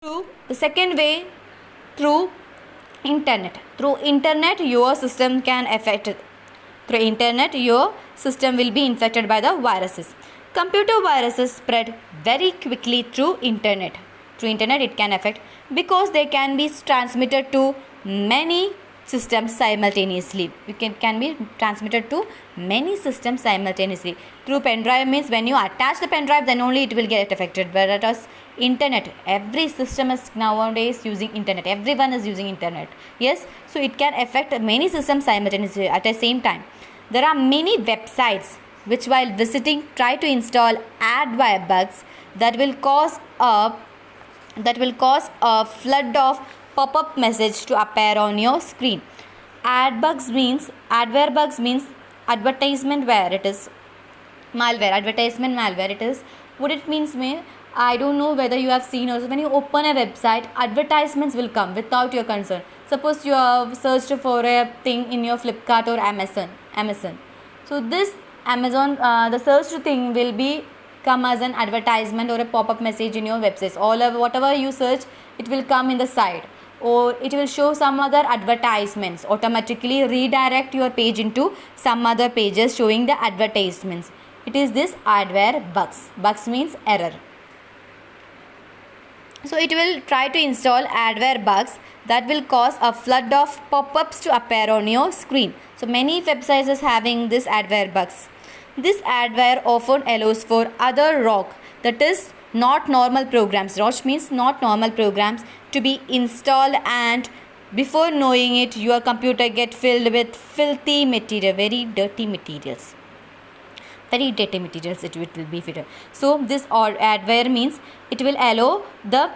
Through the second way, through internet. Through internet, your system can affect. Through internet, your system will be infected by the viruses. Computer viruses spread very quickly through internet. Through internet, it can affect because they can be transmitted to many systems simultaneously. It can be transmitted to many systems simultaneously. Through pen drive means when you attach the pen drive, then only it will get affected. Whereas internet, every system is nowadays using internet. Everyone is using internet. Yes, so it can affect many systems simultaneously at the same time. There are many websites which, while visiting, try to install adware bugs that will cause a flood of pop-up message to appear on your screen. Adware bugs means advertisement where it is malware. Advertisement malware it is. What it means I don't know whether you have seen also, when you open a website, advertisements will come without your consent. Suppose you have searched for a thing in your Flipkart or Amazon. So this Amazon, the searched thing will be come as an advertisement or a pop-up message in your website. Whatever you search, it will come in the side, or it will show some other advertisements, automatically redirect your page into some other pages showing the advertisements. It is this adware bugs. Bugs means error. So it will try to install adware bugs that will cause a flood of pop-ups to appear on your screen. So many websites is having this adware bugs. This adware often allows for other ROG, that is not normal programs. ROG means not normal programs, to be installed, and before knowing it, your computer get filled with filthy material, very dirty materials. It will be fitted. So this adware means it will allow the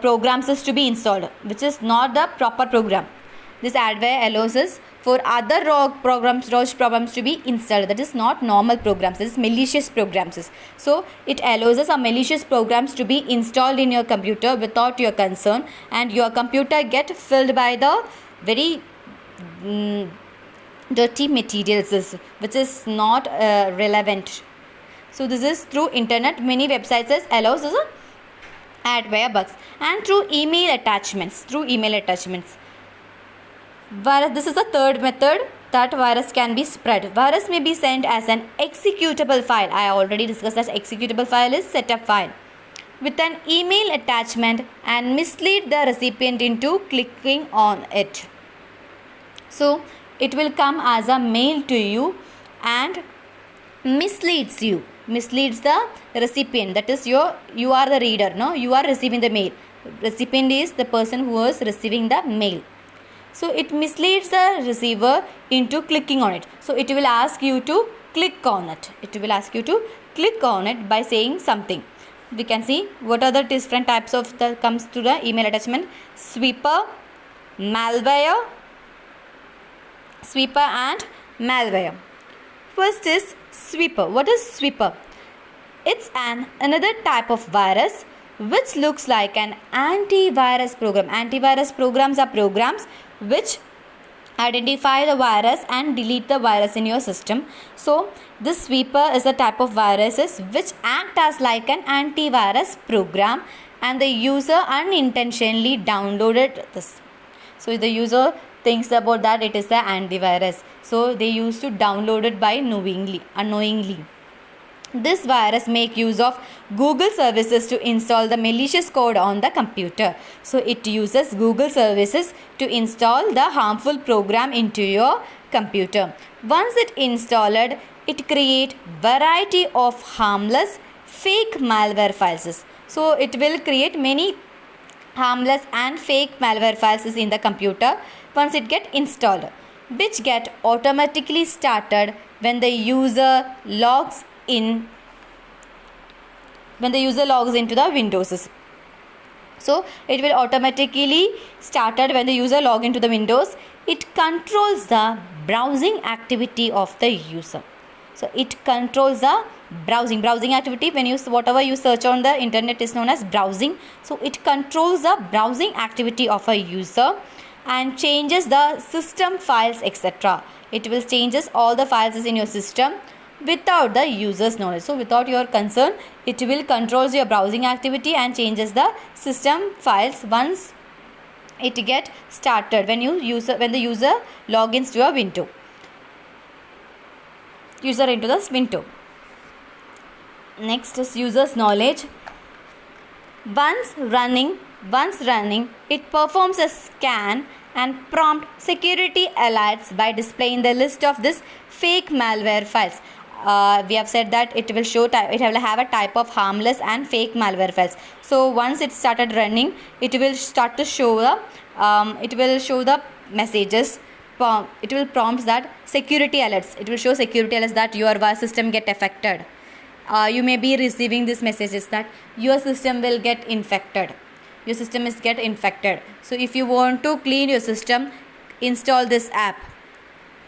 programs to be installed, which is not the proper program. This adware allows us for other ROG programs to be installed, that is not normal programs, this is malicious programs. So it allows us malicious programs to be installed in your computer without your concern, and your computer get filled by the very dirty materials which is not relevant. So this is through internet. Many websites allows us adware bugs. And through email attachments. This is the third method that virus can be spread. Virus may be sent as an executable file. I already discussed that executable file is setup file with an email attachment and mislead the recipient into clicking on it. So it will come as a mail to you and misleads the recipient. That is you are the reader, no? You are receiving the mail. Recipient is the person who is receiving the mail. So it misleads the receiver into clicking on it. So it will ask you to click on it. By saying something. We can see what are the different types of comes to the email attachment. Sweeper and malware. First is sweeper. What is sweeper? It's another type of virus which looks like an antivirus program. Antivirus programs are programs which identify the virus and delete the virus in your system. So this sweeper is a type of viruses which act as like an antivirus program, and the user unintentionally downloaded this. So the user thinks about that it is the antivirus, so they used to download it by unknowingly. This virus make use of Google services to install the malicious code on the computer. So it uses Google services to install the harmful program into your computer. Once it installed, it create variety of harmless fake malware files. So it will create many harmless and fake malware files in the computer once it get installed, which get automatically started when the user logs into the Windows. So it will automatically started when the user log into the Windows. It controls the browsing activity of the user. So it controls the browsing activity. When whatever you search on the internet is known as browsing. So it controls the browsing activity of a user and changes the system files, etc. It will changes all the files in your system without the user's knowledge. So without your concern, it will controls your browsing activity and changes the system files once it get started when the user logins to a window. User into this window. Next is user's knowledge. Once running, it performs a scan and prompt security alerts by displaying the list of this fake malware files. We have said that it will have a type of harmless and fake malware files. So once it started running, it will start to show the messages. It will prompt that security alerts. It will show security alerts that your system get affected. You may be receiving these messages that your system will get infected. Your system is get infected. So if you want to clean your system, install this app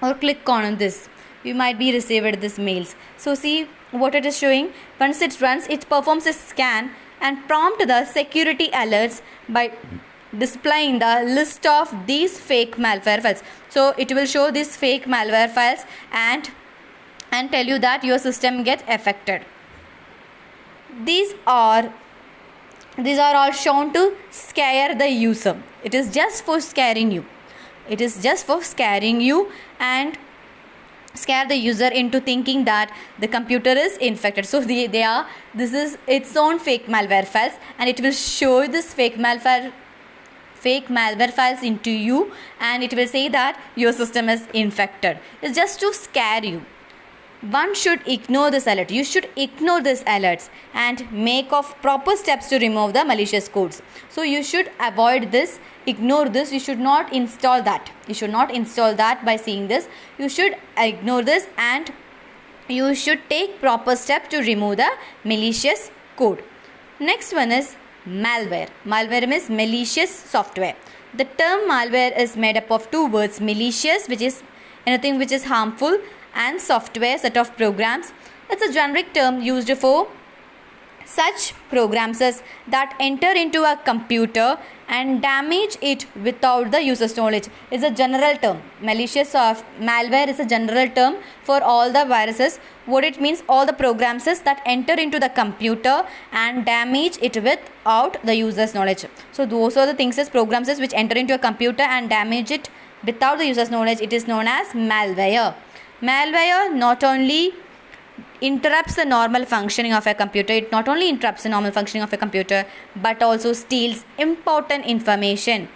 or click on this. You might be received these mails. So see what it is showing. Once it runs, it performs a scan and prompt the security alerts by displaying the list of these fake malware files. So it will show these fake malware files and tell you that your system gets affected. These are all shown to scare the user. It is just for scaring you. It is just for scaring you and scare the user into thinking that the computer is infected. So this is its own fake malware files, and it will show this fake malware files into you, and it will say that your system is infected. It's just to scare you. One should ignore this alert. You should ignore these alerts and make of proper steps to remove the malicious codes. So you should avoid this, ignore this. You should not install that. You should not install that by seeing this. You should ignore this and you should take proper steps to remove the malicious code. Next one is malware. Malware means malicious software. The term malware is made up of two words: malicious, which is anything which is harmful, and software, set of programs. It's a generic term used for such programs that enter into a computer and damage it without the user's knowledge. It's a general term. Malware is a general term for all the viruses. What it means, all the programs that enter into the computer and damage it without the user's knowledge. So those are the things as programs which enter into a computer and damage it without the user's knowledge. It is known as malware. Malware not only interrupts the normal functioning of a computer, but also steals important information.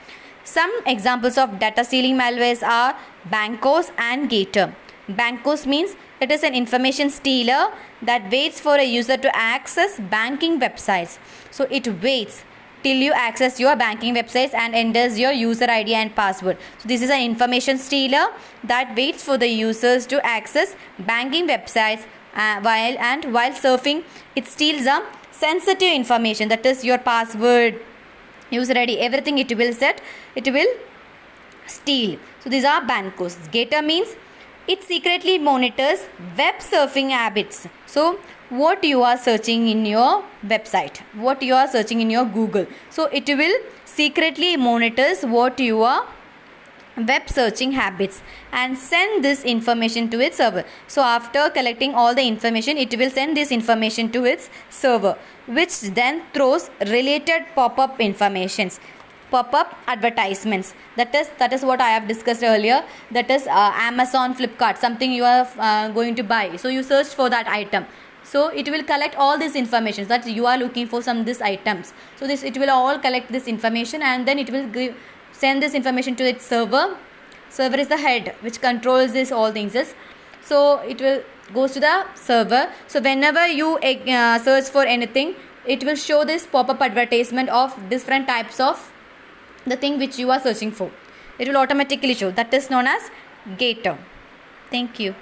Some examples of data stealing malwares are Bankos and Gator. Bankos means it is an information stealer that waits for a user to access banking websites. So it waits till you access your banking websites and enters your user ID and password. So this is an information stealer that waits for the users to access banking websites while surfing. It steals the sensitive information, that is your password, user ID, everything it will steal. So these are Bankos. Gator means it secretly monitors web surfing habits. So what you are searching in your website, what you are searching in your Google. So it will secretly monitors what you are web searching habits and send this information to its server. So after collecting all the information, it will send this information to its server, which then throws related pop-up informations, pop-up advertisements. That is what I have discussed earlier. That is Amazon, Flipkart, something you are going to buy. So you search for that item. So it will collect all this information that you are looking for these items. So it will all collect this information and then it will send this information to its server. Server is the head which controls this all things. So it will goes to the server. So whenever you search for anything, it will show this pop-up advertisement of different types of the thing which you are searching for. It will automatically show. That is known as Gator. Thank you.